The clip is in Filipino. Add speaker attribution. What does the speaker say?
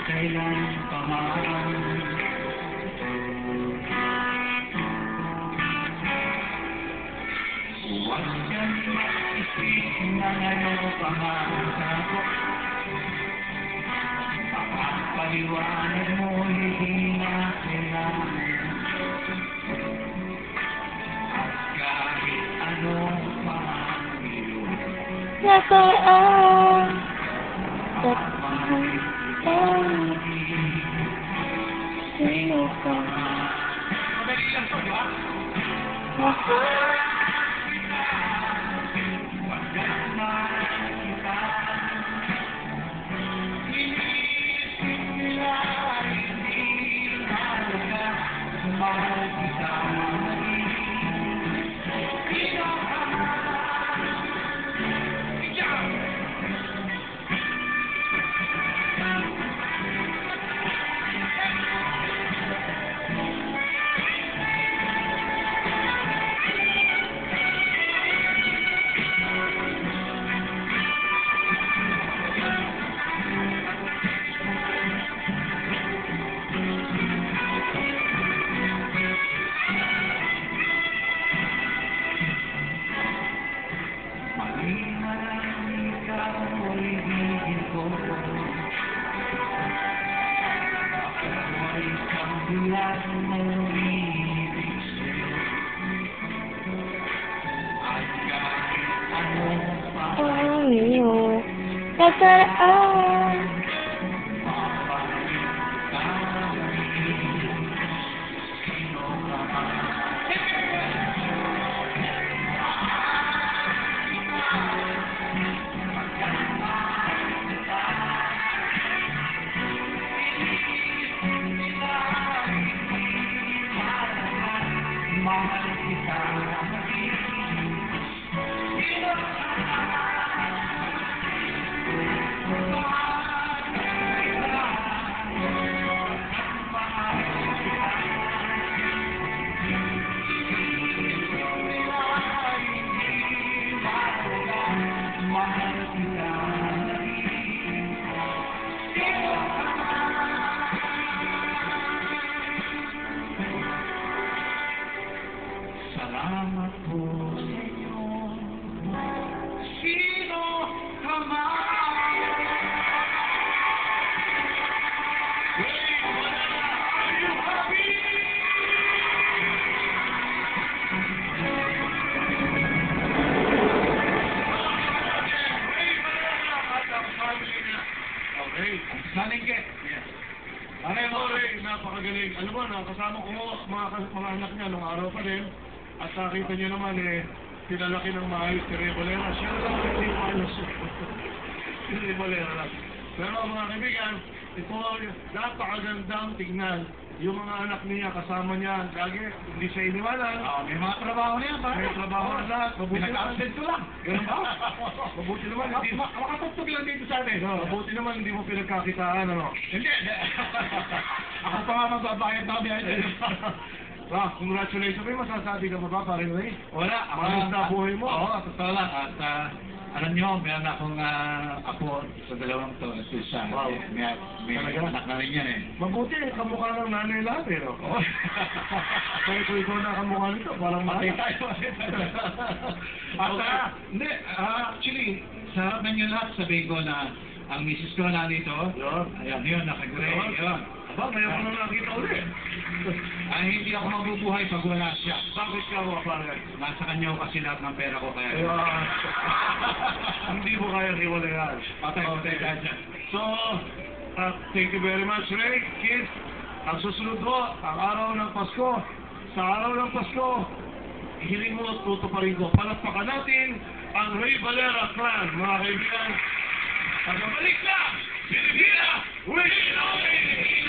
Speaker 1: kailan pa man. Huwag kang mag-isip na ngayon pa man ako. Paliwanag mo hindi na kailangan. At kahit anong pangilo
Speaker 2: Nakaraan at sino ka?
Speaker 1: madali lang to, di ba?
Speaker 2: Mahal
Speaker 1: Huwag kang makita. Inisip nila hindi mahalaga. Mahal kita magiging. Sino ka man? Ikaw!
Speaker 2: ang iyong nakaraan.
Speaker 1: Salamat po sa inyo. Sino ka man? Are you happy? Okay. Saling ke. Yes. Ray, napakagaling. Alam mo, kasama ko mga anak niya nung araw pa din. At nakita niyo naman pinalaki ng maayos si Ray Valera. Siya lang hindi maayos. Si Ray Valera. Pero mga kaibigan, ito napakagandang tignan. Yung mga anak niya, kasama niya, lagi, hindi siya iniwanan. May mga trabaho niya, pare. May trabaho na lahat. Pinag-absent ko lang. Ganun ba? Mabuti naman, hindi. Makatugtog lang dito sa atin. Mabuti naman, hindi mo pinagkakitaan, ano? Hindi. Ako pa nga magbabayad na kami. Congratulations. May masasabi ka ba, pare Ray?
Speaker 3: Wala.
Speaker 1: Maayos na buhay mo.
Speaker 3: Oo, totoo lang. At alam niyo, meron akong apo sa dalawang to. At isa,
Speaker 1: Wow.
Speaker 3: may
Speaker 1: Talaga?
Speaker 3: anak na rin yan eh.
Speaker 1: Mabuti, kamukha ng nanay lang, pero. Kaya kung ikaw na kamukha nito, parang
Speaker 3: Matay
Speaker 1: mahal.
Speaker 3: tayo. At hindi, actually, sa harapan niyo lahat, sabihin ko na ang misis ko na dito,
Speaker 1: Yun.
Speaker 3: ayan, yun, nakagray, yun.
Speaker 1: Aba, ngayon ko na nakita ulit.
Speaker 3: Ay, hindi ako mabubuhay pag wala siya.
Speaker 1: Bakit ka mo, pare?
Speaker 3: Nasa kanya ko kasi lahat ng pera ko kaya.
Speaker 1: Ayun. Hindi mo kaya hiwalayan.
Speaker 3: Patay ka dyan.
Speaker 1: So, thank you very much, Ray. Kids, ang susunod ko, ang araw ng Pasko. Sa araw ng Pasko, hiling mo at tutuparin ko. Palakpakan natin ang Ray Valera clan, mga kaibigan. Pagkabalik na, Pilipina, we know it!